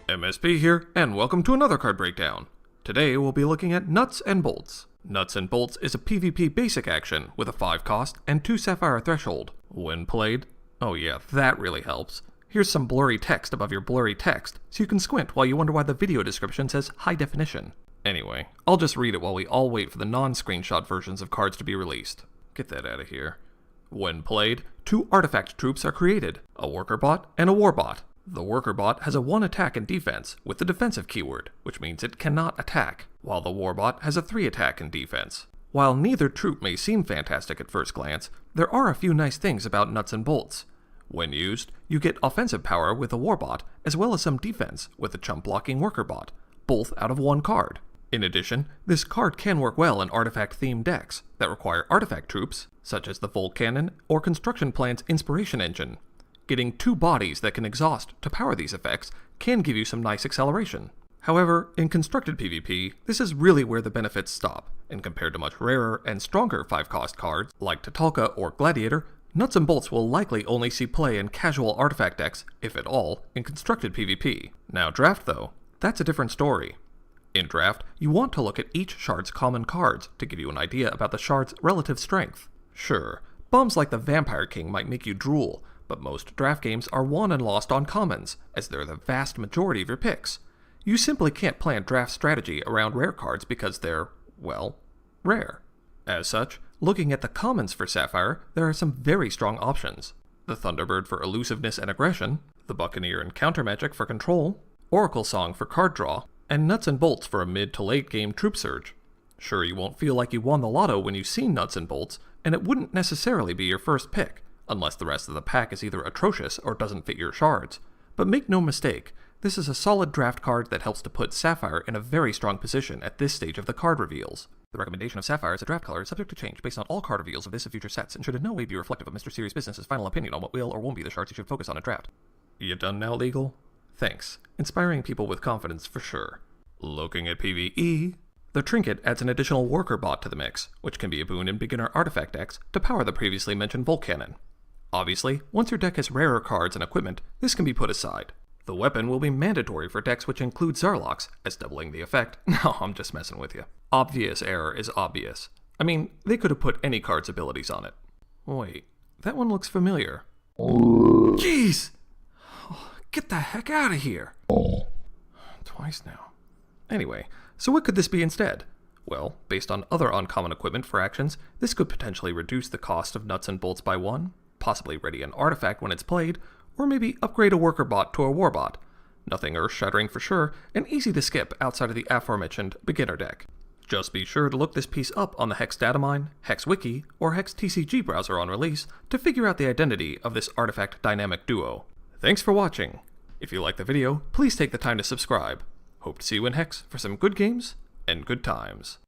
MSP here, and welcome to another card breakdown. Today we'll be looking at Nuts and Bolts. Nuts and Bolts is a PvP basic action with a 5 cost and 2 Sapphire threshold. When played, oh yeah, that really helps. Here's some blurry text above your blurry text, so you can squint while you wonder why the video description says high definition. Anyway, I'll just read it while we all wait for the non-screenshot versions of cards to be released. Get that out of here. When played, 2 artifact troops are created, a worker bot and a war bot. The worker bot has a 1 attack and defense with the defensive keyword, which means it cannot attack, while the war bot has a 3 attack and defense. While neither troop may seem fantastic at first glance, there are a few nice things about Nuts and Bolts. When used, you get offensive power with the war bot, as well as some defense with the chump blocking worker bot, both out of 1 card. In addition, this card can work well in artifact-themed decks that require artifact troops, such as the Volt Cannon or Construction Plan's Inspiration Engine. Getting 2 bodies that can exhaust to power these effects can give you some nice acceleration. However, in constructed PvP, this is really where the benefits stop, and compared to much rarer and stronger 5-cost cards like Tatalka or Gladiator, Nuts and Bolts will likely only see play in casual artifact decks, if at all, in constructed PvP. Now Draft though, that's a different story. In Draft, you want to look at each shard's common cards to give you an idea about the shard's relative strength. Sure, bums like the Vampire King might make you drool, but most draft games are won and lost on commons, as they're the vast majority of your picks. You simply can't plan draft strategy around rare cards because they're, well, rare. As such, looking at the commons for Sapphire, there are some very strong options. The Thunderbird for elusiveness and aggression, the Buccaneer and counter magic for control, Oracle Song for card draw, and Nuts and Bolts for a mid to late game troop surge. Sure, you won't feel like you won the lotto when you see Nuts and Bolts, and it wouldn't necessarily be your first pick, unless the rest of the pack is either atrocious or doesn't fit your shards. But make no mistake, this is a solid draft card that helps to put Sapphire in a very strong position at this stage of the card reveals. The recommendation of Sapphire as a draft color is subject to change based on all card reveals of this and future sets, and should in no way be reflective of Mr. Serious Business's final opinion on what will or won't be the shards you should focus on in draft. You done now, Legal? Thanks. Inspiring people with confidence for sure. Looking at PvE, the Trinket adds an additional worker bot to the mix, which can be a boon in beginner artifact decks to power the previously mentioned Volt Cannon. Obviously, once your deck has rarer cards and equipment, this can be put aside. The weapon will be mandatory for decks which include Zarlox, as doubling the effect. No, I'm just messing with you. Obvious error is obvious. I mean, they could have put any card's abilities on it. Wait, that one looks familiar. Jeez! Oh, get the heck out of here! Twice now. Anyway, so what could this be instead? Well, based on other uncommon equipment for actions, this could potentially reduce the cost of Nuts and Bolts by 1, possibly ready an artifact when it's played, or maybe upgrade a worker bot to a war bot. Nothing earth-shattering for sure, and easy to skip outside of the aforementioned beginner deck. Just be sure to look this piece up on the HEX datamine, HEX wiki, or HEX TCG browser on release to figure out the identity of this artifact dynamic duo. Thanks for watching. If you liked the video, please take the time to subscribe. Hope to see you in HEX for some good games and good times.